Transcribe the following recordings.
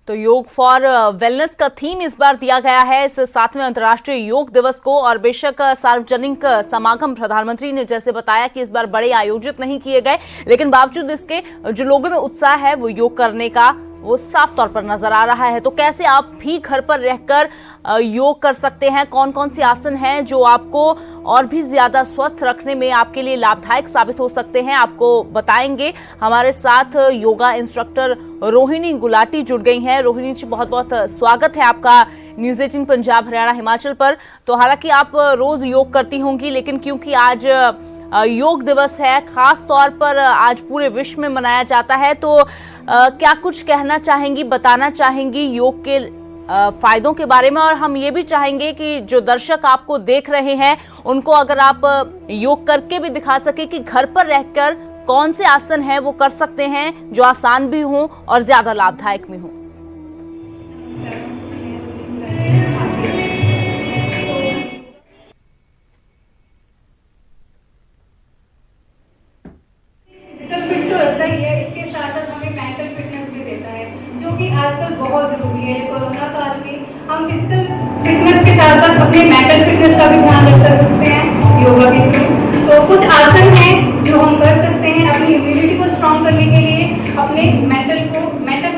तो योग for wellness का थीम इस बार दिया गया है इस 7वें अंतर्राष्ट्रीय योग दिवस को। और बेशक सार्वजनिक समागम प्रधानमंत्री ने जैसे बताया कि इस बार बड़े आयोजित नहीं किए गए, लेकिन बावजूद इसके जो लोगों में उत्साह है वो योग करने का वो साफ तौर पर नजर आ रहा है। तो कैसे आप भी घर पर रहकर योग कर सकते हैं, कौन कौन से आसन हैं जो आपको और भी ज्यादा स्वस्थ रखने में आपके लिए लाभदायक साबित हो सकते हैं, आपको बताएंगे। हमारे साथ योगा इंस्ट्रक्टर रोहिणी गुलाटी जुड़ गई हैं। रोहिणी जी, बहुत बहुत स्वागत है आपका न्यूज 18 पंजाब हरियाणा हिमाचल पर। तो हालांकि आप रोज योग करती होंगी, लेकिन क्योंकि आज योग दिवस है, खास तौर पर आज पूरे विश्व में मनाया जाता है, तो क्या कुछ कहना चाहेंगी, बताना चाहेंगी योग के फायदों के बारे में? और हम ये भी चाहेंगे कि जो दर्शक आपको देख रहे हैं उनको अगर आप योग करके भी दिखा सके कि घर पर रहकर कौन से आसन हैं वो कर सकते हैं जो आसान भी हों और ज्यादा लाभदायक भी हों। कि आजकल बहुत जरूरी है। कोरोना काल में हम फिजिकल फिटनेस के साथ साथ अपने मेंटल फिटनेस का भी ध्यान रख सकते हैं योगा के थ्रू। तो कुछ आसन हैं जो हम कर सकते हैं अपनी इम्यूनिटी को स्ट्रांग करने के लिए, अपने मेंटल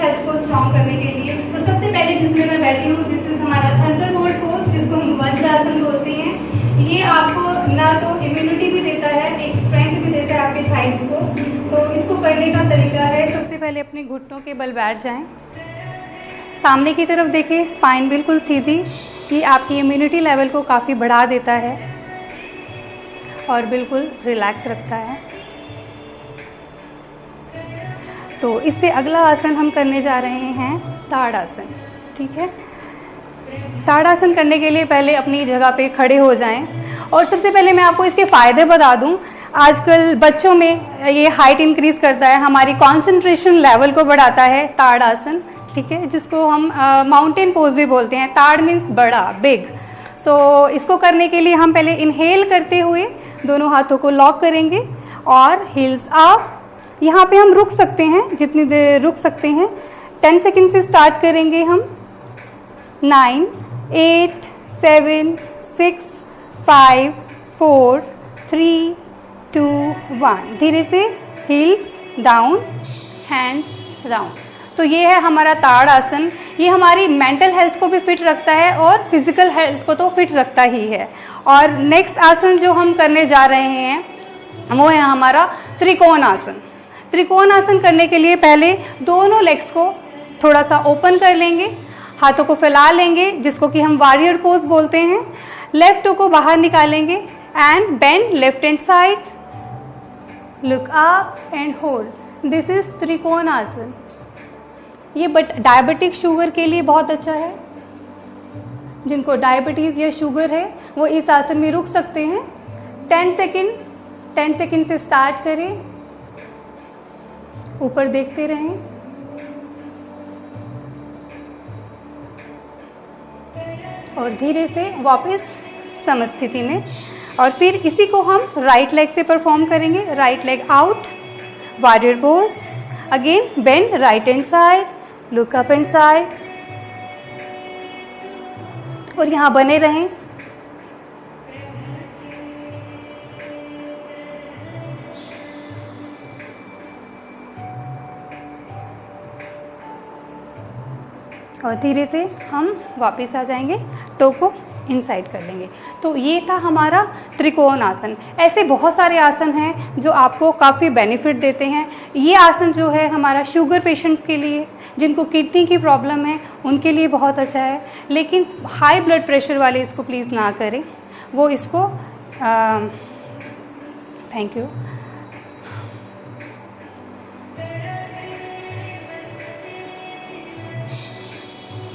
हेल्थ को स्ट्रांग करने के लिए। तो सबसे पहले जिसमें मैं बैठी हूँ, दिस इज हमारा थंडरबोल्ट पोज, जिसको हम वज्रासन बोलते हैं। ये आपको ना तो इम्यूनिटी भी देता है, एक स्ट्रेंथ भी देता है आपके थाइस को। तो इसको करने का तरीका है, सबसे पहले अपने घुटनों के बल बैठ जाएं, सामने की तरफ देखें, स्पाइन बिल्कुल सीधी। ये आपकी इम्यूनिटी लेवल को काफ़ी बढ़ा देता है और बिल्कुल रिलैक्स रखता है। तो इससे अगला आसन हम करने जा रहे हैं ताड़ासन। ठीक है, ताड़ासन करने के लिए पहले अपनी जगह पे खड़े हो जाएं। और सबसे पहले मैं आपको इसके फ़ायदे बता दूं। आजकल बच्चों में ये हाइट इंक्रीज़ करता है, हमारी कंसंट्रेशन लेवल को बढ़ाता है ताड़ासन। ठीक है, जिसको हम माउंटेन पोज भी बोलते हैं। ताड़ मीन्स बड़ा, बिग। सो इसको करने के लिए हम पहले इनहेल करते हुए दोनों हाथों को लॉक करेंगे और हील्स अप। यहाँ पे हम रुक सकते हैं, जितनी देर रुक सकते हैं। 10 सेकेंड से स्टार्ट करेंगे हम। 9, 8, 7, 6, 5, 4, 3, 2, 1। धीरे से हील्स डाउन, हैंड्स राउंड। तो ये है हमारा ताड़ आसन। ये हमारी मेंटल हेल्थ को भी फिट रखता है और फिजिकल हेल्थ को तो फिट रखता ही है। और नेक्स्ट आसन जो हम करने जा रहे हैं वो है हमारा त्रिकोण आसन। त्रिकोण आसन करने के लिए पहले दोनों लेग्स को थोड़ा सा ओपन कर लेंगे, हाथों को फैला लेंगे, जिसको कि हम वॉरियर पोज बोलते हैं। लेफ्ट टो को बाहर निकालेंगे and bend left hand side, look up and hold. This is त्रिकोण आसन। ये डायबिटिक शुगर के लिए बहुत अच्छा है। जिनको डायबिटीज़ या शुगर है वो इस आसन में रुक सकते हैं। 10 सेकेंड से स्टार्ट करें, ऊपर देखते रहें। और धीरे से वापस समस्थिति में। और फिर इसी को हम राइट लेग से परफॉर्म करेंगे। Right leg out, warrior pose. Again bend right hand side, look up and side. और यहाँ बने रहें। और धीरे से हम वापस आ जाएंगे, टो को इनसाइड कर लेंगे। तो ये था हमारा त्रिकोण आसन। ऐसे बहुत सारे आसन हैं जो आपको काफ़ी बेनिफिट देते हैं। ये आसन जो है हमारा शुगर पेशेंट्स के लिए, जिनको किडनी की प्रॉब्लम है, उनके लिए बहुत अच्छा है। लेकिन हाई ब्लड प्रेशर वाले इसको प्लीज़ ना करें, वो इसको थैंक यू।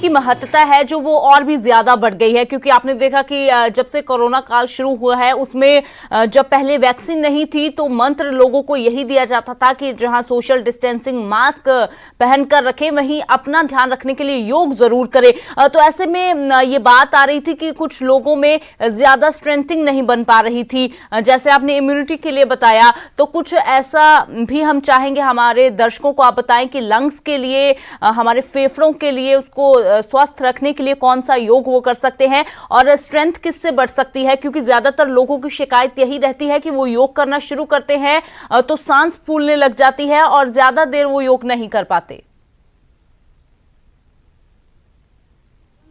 की महत्ता है जो वो और भी ज्यादा बढ़ गई है, क्योंकि आपने देखा कि जब से कोरोना काल शुरू हुआ है उसमें जब पहले वैक्सीन नहीं थी तो मंत्र लोगों को यही दिया जाता था कि जहां सोशल डिस्टेंसिंग, मास्क पहनकर रखें, वहीं अपना ध्यान रखने के लिए योग जरूर करें। तो ऐसे में ये बात आ रही थी कि कुछ लोगों में ज्यादा स्ट्रेंथिंग नहीं बन पा रही थी, जैसे आपने इम्यूनिटी के लिए बताया, तो कुछ ऐसा भी हम चाहेंगे हमारे दर्शकों को आप बताएं कि लंग्स के लिए, हमारे फेफड़ों के लिए, उसको स्वस्थ रखने के लिए कौन सा योग वो कर सकते हैं और स्ट्रेंथ किससे बढ़ सकती है, क्योंकि ज्यादातर लोगों की शिकायत यही रहती है कि वो योग करना शुरू करते हैं तो सांस फूलने लग जाती है और ज्यादा देर वो योग नहीं कर पाते।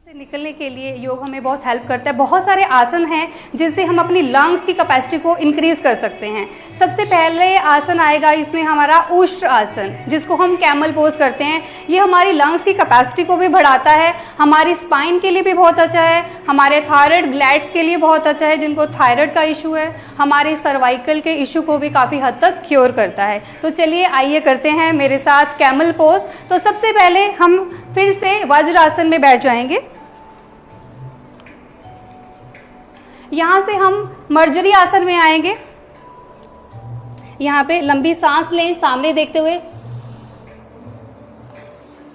निकलने के लिए योग हमें बहुत हेल्प करता है। बहुत सारे आसन हैं जिनसे हम अपनी लंग्स की कैपेसिटी को इंक्रीज कर सकते हैं। सबसे पहले आसन आएगा इसमें हमारा उष्ट्र आसन, जिसको हम कैमल पोज करते हैं। ये हमारी लंग्स की कैपेसिटी को भी बढ़ाता है, हमारी स्पाइन के लिए भी बहुत अच्छा है, हमारे थायराइड ग्लैंड्स के लिए बहुत अच्छा है, जिनको थायराइड का इशू है, हमारे सर्वाइकल के इशू को भी काफ़ी हद तक क्योर करता है। तो चलिए आइए करते हैं मेरे साथ कैमल पोज। तो सबसे पहले हम फिर से वज्रासन में बैठ जाएंगे। यहाँ से हम मर्जरी आसन में आएंगे। यहाँ पे लंबी सांस लें सामने देखते हुए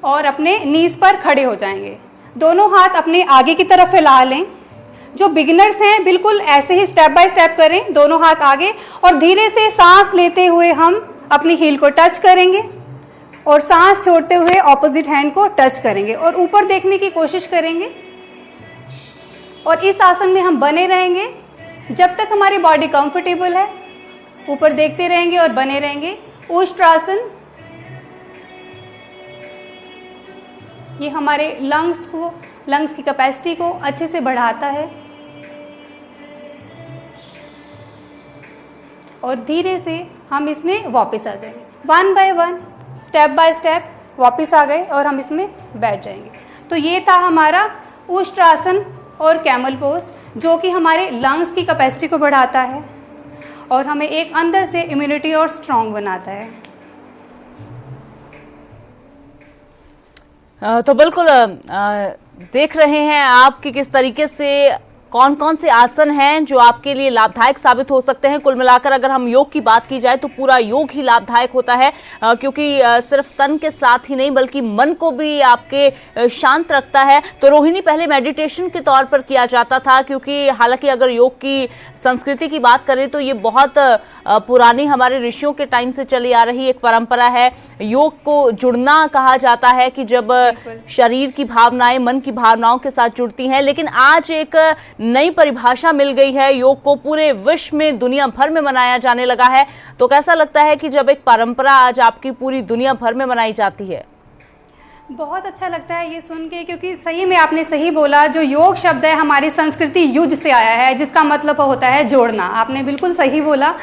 और अपने नीज पर खड़े हो जाएंगे। दोनों हाथ अपने आगे की तरफ फैला लें। जो बिगिनर्स हैं बिल्कुल ऐसे ही स्टेप बाय स्टेप करें, दोनों हाथ आगे, और धीरे से सांस लेते हुए हम अपनी हील को टच करेंगे और सांस छोड़ते हुए ऑपोजिट हैंड को टच करेंगे और ऊपर देखने की कोशिश करेंगे। और इस आसन में हम बने रहेंगे जब तक हमारी बॉडी कंफर्टेबल है। ऊपर देखते रहेंगे और बने रहेंगे। उष्ट्रासन, ये हमारे लंग्स की कैपेसिटी को अच्छे से बढ़ाता है और धीरे से हम इसमें वापस आ जाएंगे। One by one, step by step वापस आ गए और हम इसमें बैठ जाएंगे। तो ये था हमारा उष्ट्रासन और कैमल पोज, जो कि हमारे लंग्स की कैपेसिटी को बढ़ाता है और हमें एक अंदर से इम्यूनिटी और स्ट्रांग बनाता है। तो बिल्कुल देख रहे हैं आप कि किस तरीके से कौन कौन से आसन हैं जो आपके लिए लाभदायक साबित हो सकते हैं। कुल मिलाकर अगर हम योग की बात की जाए तो पूरा योग ही लाभदायक होता है, क्योंकि सिर्फ तन के साथ ही नहीं बल्कि मन को भी आपके शांत रखता है। तो रोहिणी, पहले मेडिटेशन के तौर पर किया जाता था, क्योंकि हालांकि अगर योग की संस्कृति की बात करें तो ये बहुत पुरानी हमारे ऋषियों के टाइम से चली आ रही एक परंपरा है। योग को जुड़ना कहा जाता है कि जब शरीर की भावनाएं मन की भावनाओं के साथ जुड़ती हैं, लेकिन आज एक नई परिभाषा मिल गई है। योग को पूरे विश्व में, दुनिया भर में मनाया जाने लगा है। तो कैसा लगता है कि जब एक परंपरा आज आपकी पूरी दुनिया भर में मनाई जाती है? बहुत अच्छा लगता है ये सुन के, क्योंकि सही में आपने सही बोला। जो योग शब्द है हमारी संस्कृति युज से आया है, जिसका मतलब होता है जोड़ना। आपने बिल्कुल सही बोला।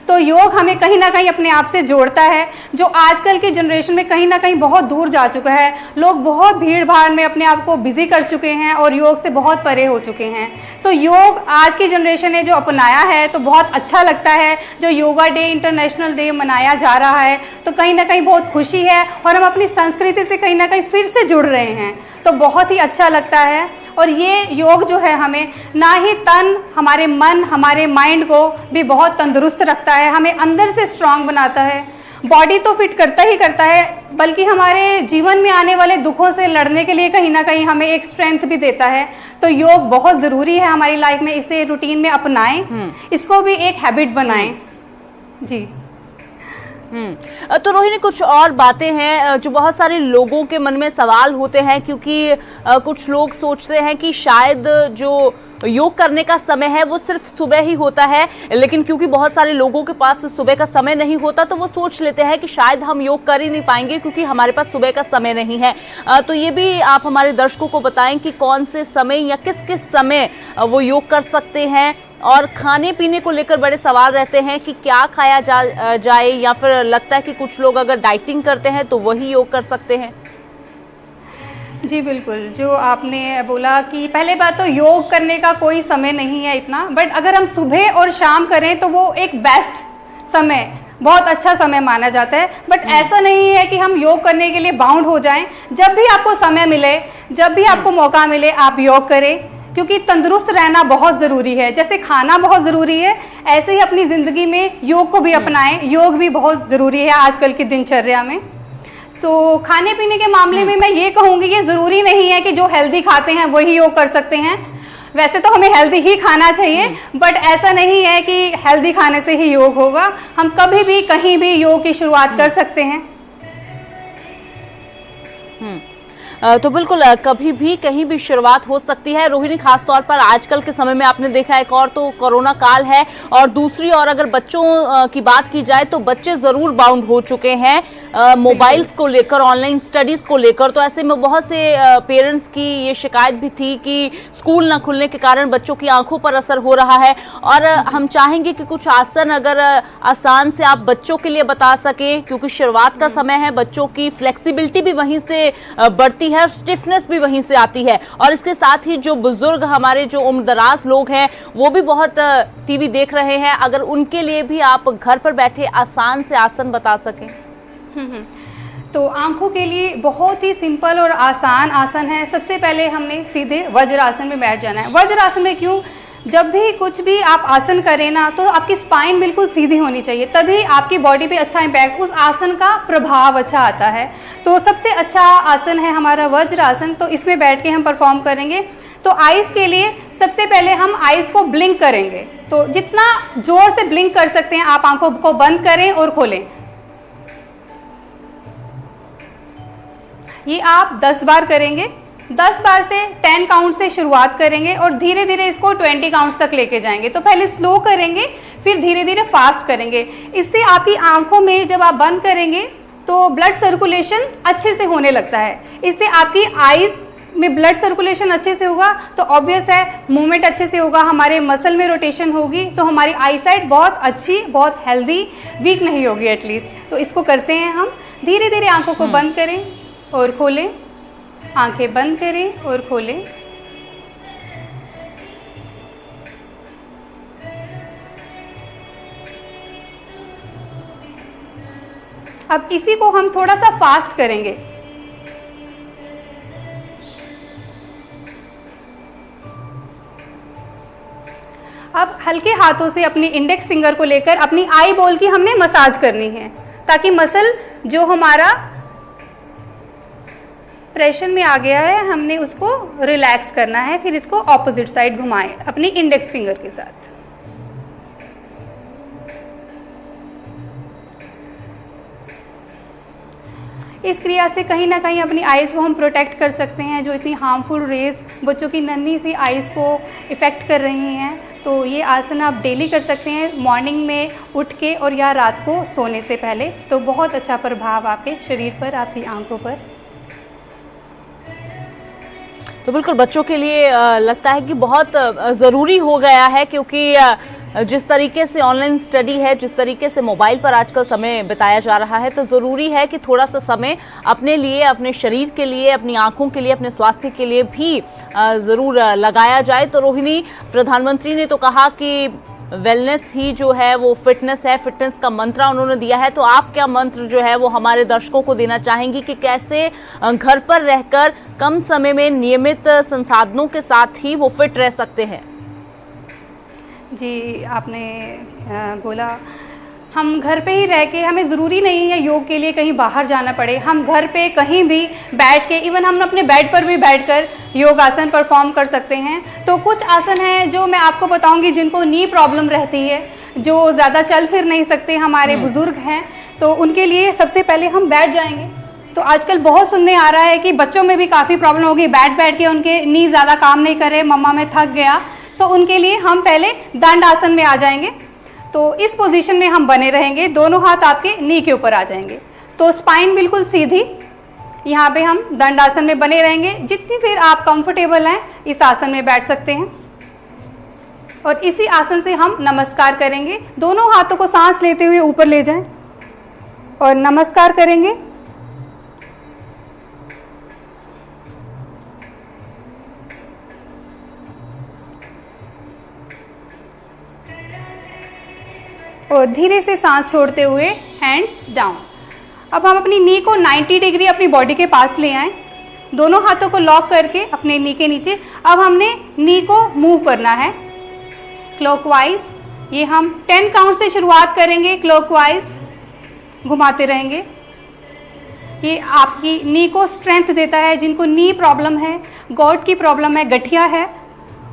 तो योग हमें कहीं ना कहीं अपने आप से जोड़ता है, जो आजकल की जनरेशन में कहीं ना कहीं बहुत दूर जा चुका है। लोग बहुत भीड़ भाड़ में अपने आप को बिजी कर चुके हैं और योग से बहुत परे हो चुके हैं। सो योग आज की जनरेशन ने जो अपनाया है तो बहुत अच्छा लगता है। जो योगा डे, इंटरनेशनल डे मनाया जा रहा है, तो कहीं ना कहीं बहुत खुशी है और हम अपनी संस्कृति से कहीं ना कहीं फिर से जुड़ रहे हैं, तो बहुत ही अच्छा लगता है। और ये योग जो है हमें ना ही तन, हमारे मन, हमारे माइंड को भी बहुत तंदुरुस्त रखता है, हमें अंदर से स्ट्रांग बनाता है। बॉडी तो फिट करता ही करता है, बल्कि हमारे जीवन में आने वाले दुखों से लड़ने के लिए कहीं ना कहीं हमें एक स्ट्रेंथ भी देता है। तो योग बहुत ज़रूरी है हमारी लाइफ में। इसे रूटीन में अपनाएं, इसको भी एक हैबिट बनाएं। जी। तो रोहिणी, कुछ और बातें हैं जो बहुत सारे लोगों के मन में सवाल होते हैं, क्योंकि कुछ लोग सोचते हैं कि शायद जो योग करने का समय है वो सिर्फ सुबह ही होता है, लेकिन क्योंकि बहुत सारे लोगों के पास सुबह का समय नहीं होता तो वो सोच लेते हैं कि शायद हम योग कर ही नहीं पाएंगे क्योंकि हमारे पास सुबह का समय नहीं है। तो ये भी आप हमारे दर्शकों को बताएं कि कौन से समय या किस किस समय वो योग कर सकते हैं। और खाने पीने को लेकर बड़े सवाल रहते हैं कि क्या खाया जाए, या फिर लगता है कि कुछ लोग अगर डाइटिंग करते हैं तो वही योग कर सकते हैं। जी बिल्कुल, जो आपने बोला कि पहले बात तो योग करने का कोई समय नहीं है इतना, बट अगर हम सुबह और शाम करें तो वो एक बेस्ट समय बहुत अच्छा समय माना जाता है। बट ऐसा नहीं है कि हम योग करने के लिए बाउंड हो जाएं। जब भी आपको समय मिले, जब भी आपको मौका मिले, आप योग करें, क्योंकि तंदुरुस्त रहना बहुत ज़रूरी है। जैसे खाना बहुत ज़रूरी है, ऐसे ही अपनी ज़िंदगी में योग को भी अपनाएं। योग भी बहुत ज़रूरी है आजकल की दिनचर्या में। खाने पीने के मामले में मैं ये कहूँगी, ये ज़रूरी नहीं है कि जो हेल्दी खाते हैं वही योग कर सकते हैं। वैसे तो हमें हेल्दी ही खाना चाहिए, बट ऐसा नहीं है कि हेल्दी खाने से ही योग होगा। हम कभी भी कहीं भी योग की शुरुआत कर सकते हैं। तो बिल्कुल कभी भी कहीं भी शुरुआत हो सकती है। रोहिणी, खास तौर पर आजकल के समय में आपने देखा, एक और तो कोरोना काल है, और दूसरी और अगर बच्चों की बात की जाए तो बच्चे जरूर बाउंड हो चुके हैं मोबाइल्स को लेकर, ऑनलाइन स्टडीज को लेकर। तो ऐसे में बहुत से पेरेंट्स की ये शिकायत भी थी कि स्कूल न खुलने के कारण बच्चों की आंखों पर असर हो रहा है। और हम चाहेंगे कि कुछ आसन अगर आसान से आप बच्चों के लिए बता सके, क्योंकि शुरुआत का समय है, बच्चों की फ्लेक्सिबिलिटी भी वहीं से बढ़ती है, स्टिफनेस भी वहीं से आती है। और इसके साथ ही जो बुजुर्ग, हमारे जो उम्रदराज लोग हैं, वो भी बहुत टीवी देख रहे हैं, अगर उनके लिए भी आप घर पर बैठे आसान से आसन बता सकें। तो आंखों के लिए बहुत ही सिंपल और आसान आसन है। सबसे पहले हमने सीधे वज्रासन में बैठ जाना है। वज्रासन में क्यों? जब भी कुछ भी आप आसन करें ना, तो आपकी स्पाइन बिल्कुल सीधी होनी चाहिए, तभी आपकी बॉडी पे अच्छा इम्पैक्ट, उस आसन का प्रभाव अच्छा आता है। तो सबसे अच्छा आसन है हमारा वज्रासन। तो इसमें बैठ के हम परफॉर्म करेंगे। तो आइज़ के लिए सबसे पहले हम आइज़ को ब्लिंक करेंगे। तो जितना जोर से ब्लिंक कर सकते हैं आप, आंखों को बंद करें और खोलें। ये आप 10 बार करेंगे। 10 बार से 10 काउंट से शुरुआत करेंगे और धीरे धीरे इसको 20 काउंट्स तक लेके जाएंगे। तो पहले स्लो करेंगे, फिर धीरे धीरे फास्ट करेंगे। इससे आपकी आंखों में जब आप बंद करेंगे तो ब्लड सर्कुलेशन अच्छे से होने लगता है। इससे आपकी आईज में ब्लड सर्कुलेशन अच्छे से होगा, तो ऑब्वियस है मूवमेंट अच्छे से होगा, हमारे मसल में रोटेशन होगी, तो हमारी आई साइट बहुत अच्छी, बहुत हेल्दी, वीक नहीं होगी एटलीस्ट। तो इसको करते हैं हम। धीरे धीरे आंखों को बंद करें और खोलें, आंखें बंद करें और खोलें। अब इसी को हम थोड़ा सा फास्ट करेंगे। अब हल्के हाथों से अपनी इंडेक्स फिंगर को लेकर अपनी आई बॉल की हमने मसाज करनी है, ताकि मसल जो हमारा प्रेशर में आ गया है, हमने उसको रिलैक्स करना है। फिर इसको ऑपोजिट साइड घुमाएं अपनी इंडेक्स फिंगर के साथ। इस क्रिया से कहीं ना कहीं अपनी आईज को हम प्रोटेक्ट कर सकते हैं, जो इतनी हार्मफुल रेज बच्चों की नन्ही सी आईज को इफ़ेक्ट कर रही हैं। तो ये आसन आप डेली कर सकते हैं, मॉर्निंग में उठ के और या रात को सोने से पहले। तो बहुत अच्छा प्रभाव आपके शरीर पर, आपकी आंखों पर। तो बिल्कुल बच्चों के लिए लगता है कि बहुत ज़रूरी हो गया है, क्योंकि जिस तरीके से ऑनलाइन स्टडी है, जिस तरीके से मोबाइल पर आजकल समय बिताया जा रहा है, तो ज़रूरी है कि थोड़ा सा समय अपने लिए, अपने शरीर के लिए, अपनी आंखों के लिए, अपने स्वास्थ्य के लिए भी ज़रूर लगाया जाए। तो रोहिणी, प्रधानमंत्री ने तो कहा कि वेलनेस ही जो है वो फिटनेस है, फिटनेस का मंत्र उन्होंने दिया है। तो आप क्या मंत्र जो है वो हमारे दर्शकों को देना चाहेंगी कि कैसे घर पर रहकर कम समय में नियमित संसाधनों के साथ ही वो फिट रह सकते हैं? जी, आपने बोला हम घर पे ही रह के, हमें ज़रूरी नहीं है योग के लिए कहीं बाहर जाना पड़े। हम घर पे कहीं भी बैठ के, इवन हम अपने बेड पर भी बैठकर योग आसन परफॉर्म कर सकते हैं। तो कुछ आसन हैं जो मैं आपको बताऊंगी, जिनको नी प्रॉब्लम रहती है, जो ज़्यादा चल फिर नहीं सकते, हमारे बुज़ुर्ग हैं, तो उनके लिए सबसे पहले हम बैठ जाएंगे। तो आजकल बहुत सुनने आ रहा है कि बच्चों में भी काफ़ी प्रॉब्लम होगी, बैठ बैठ के उनके नी ज़्यादा काम नहीं करे, मम्मा मैं थक गया। तो उनके लिए हम पहले दंड आसन में आ जाएंगे। तो इस पोजीशन में हम बने रहेंगे, दोनों हाथ आपके नी के ऊपर आ जाएंगे, तो स्पाइन बिल्कुल सीधी। यहाँ पे हम दंड आसन में बने रहेंगे। जितनी फिर आप कंफर्टेबल हैं इस आसन में बैठ सकते हैं। और इसी आसन से हम नमस्कार करेंगे। दोनों हाथों को सांस लेते हुए ऊपर ले जाएं और नमस्कार करेंगे। और धीरे से सांस छोड़ते हुए हैंड्स डाउन। अब हम अपनी नी को 90 डिग्री अपनी बॉडी के पास ले आएं, दोनों हाथों को लॉक करके अपने नी के नीचे। अब हमने नी को मूव करना है क्लॉकवाइज। ये हम 10 काउंट से शुरुआत करेंगे, क्लॉकवाइज घुमाते रहेंगे। ये आपकी नी को स्ट्रेंथ देता है। जिनको नी प्रॉब्लम है, गॉड की प्रॉब्लम है, गठिया है,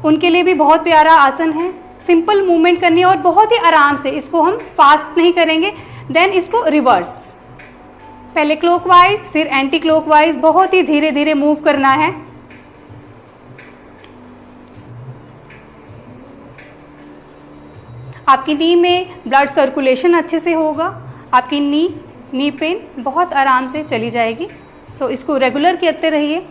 उनके लिए भी बहुत प्यारा आसन है। सिंपल मूवमेंट करनी है और बहुत ही आराम से। इसको हम फास्ट नहीं करेंगे। देन इसको रिवर्स, पहले क्लॉकवाइज फिर एंटी क्लॉकवाइज, बहुत ही धीरे धीरे मूव करना है। आपकी नी में ब्लड सर्कुलेशन अच्छे से होगा, आपकी नी पेन बहुत आराम से चली जाएगी। सो इसको रेगुलर करते रहिए।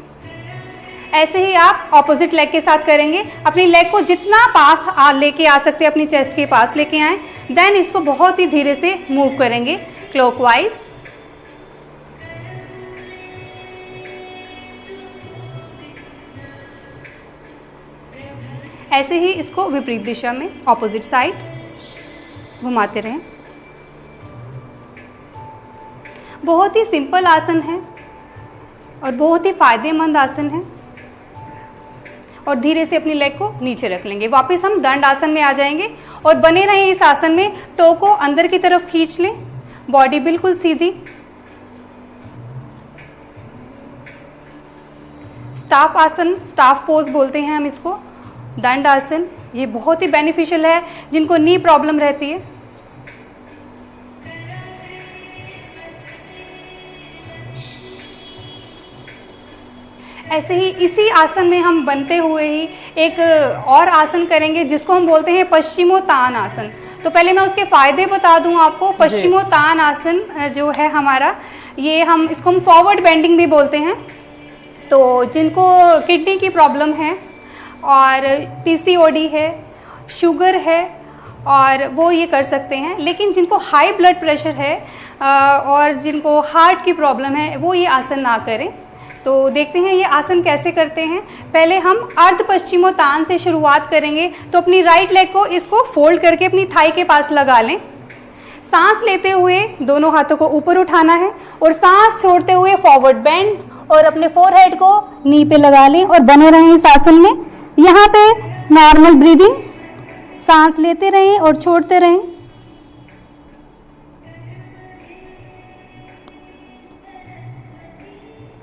ऐसे ही आप ऑपोजिट लेग के साथ करेंगे। अपनी लेग को जितना पास लेके आ सकते हैं, अपनी चेस्ट के पास लेके आए। देन इसको बहुत ही धीरे से मूव करेंगे क्लॉकवाइज। ऐसे ही इसको विपरीत दिशा में ऑपोजिट साइड घुमाते रहें। बहुत ही सिंपल आसन है और बहुत ही फायदेमंद आसन है। और धीरे से अपनी लेग को नीचे रख लेंगे। वापस हम दंड आसन में आ जाएंगे और बने रहें इस आसन में। टो को अंदर की तरफ खींच लें, बॉडी बिल्कुल सीधी। स्टाफ आसन, स्टाफ पोज बोलते हैं हम इसको, दंड आसन। ये बहुत ही बेनिफिशियल है जिनको नी प्रॉब्लम रहती है। ऐसे ही इसी आसन में हम बनते हुए ही एक और आसन करेंगे जिसको हम बोलते हैं पश्चिमोत्तान आसन। तो पहले मैं उसके फायदे बता दूं आपको। पश्चिमोत्तान आसन जो है हमारा, ये इसको हम फॉरवर्ड बेंडिंग भी बोलते हैं। तो जिनको किडनी की प्रॉब्लम है और पीसीओडी है, शुगर है, और वो ये कर सकते हैं। लेकिन जिनको हाई ब्लड प्रेशर है और जिनको हार्ट की प्रॉब्लम है, वो ये आसन ना करें। तो देखते हैं ये आसन कैसे करते हैं। पहले हम अर्ध पश्चिमोत्तान से शुरुआत करेंगे। तो अपनी राइट लेग को इसको फोल्ड करके अपनी थाई के पास लगा लें। सांस लेते हुए दोनों हाथों को ऊपर उठाना है और सांस छोड़ते हुए फॉरवर्ड बेंड और अपने फोरहेड को नी पे लगा लें और बने रहें इस आसन में। यहाँ पे नॉर्मल ब्रीदिंग, सांस लेते रहें और छोड़ते रहें।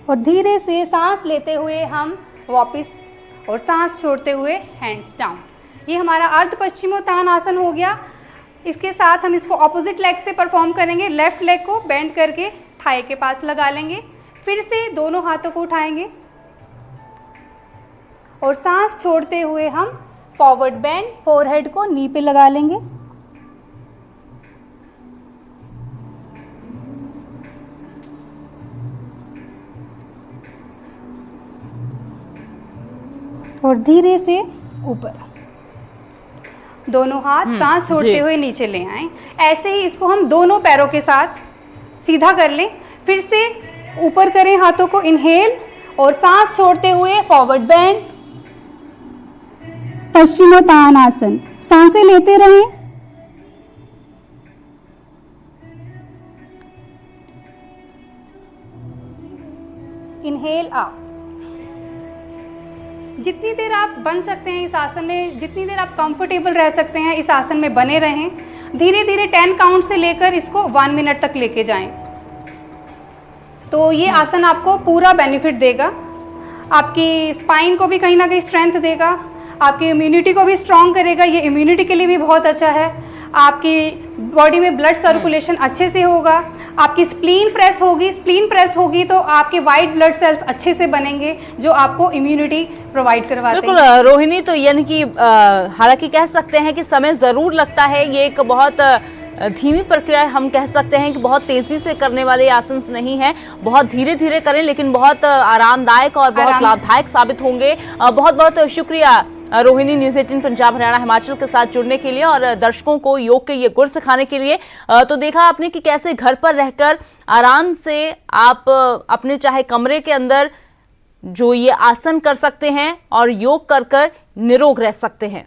और धीरे से सांस लेते हुए हम वापस और सांस छोड़ते हुए हैंड्स डाउन। ये हमारा अर्ध पश्चिमोत्तान आसन हो गया। इसके साथ हम इसको ऑपोजिट लेग से परफॉर्म करेंगे। लेफ्ट लेग को बेंड करके थाई के पास लगा लेंगे। फिर से दोनों हाथों को उठाएंगे और सांस छोड़ते हुए हम फॉरवर्ड बेंड, फोरहेड को नी पे लगा लेंगे। और धीरे से ऊपर दोनों हाथ सांस छोड़ते हुए नीचे ले आएं। ऐसे ही इसको हम दोनों पैरों के साथ सीधा कर लें। फिर से ऊपर करें हाथों को, इनहेल और सांस छोड़ते हुए फॉरवर्ड बेंड, पश्चिमोत्तान आसन। सांसें लेते रहें। Inhale out. जितनी देर आप बन सकते हैं इस आसन में, जितनी देर आप कंफर्टेबल रह सकते हैं इस आसन में बने रहें। धीरे धीरे 10 काउंट से लेकर इसको 1 मिनट तक लेके जाएं। तो ये आसन आपको पूरा बेनिफिट देगा। आपकी स्पाइन को भी कहीं ना कहीं स्ट्रेंथ देगा, आपकी इम्यूनिटी को भी स्ट्रॉन्ग करेगा। ये इम्यूनिटी के लिए भी बहुत अच्छा है। आपकी बॉडी में ब्लड सर्कुलेशन अच्छे से होगा। आपकी स्प्लीन प्रेस होगी। स्प्लीन प्रेस होगी तो आपके वाइट ब्लड सेल्स अच्छे से बनेंगे जो आपको इम्यूनिटी प्रोवाइड करवाते हैं। बिल्कुल रोहिणी, तो यानी कि हालांकि कह सकते हैं कि समय ज़रूर लगता है। ये एक बहुत धीमी प्रक्रिया हम कह सकते हैं कि बहुत तेजी से करने वाले आसन नहीं है। बहुत धीरे धीरे करें लेकिन बहुत आरामदायक और बहुत लाभदायक साबित होंगे। बहुत बहुत शुक्रिया रोहिणी, न्यूज़ 18 पंजाब हरियाणा हिमाचल के साथ जुड़ने के लिए और दर्शकों को योग के ये गुर सिखाने के लिए। तो देखा आपने कि कैसे घर पर रहकर आराम से आप अपने चाहे कमरे के अंदर जो ये आसन कर सकते हैं और योग कर निरोग रह सकते हैं।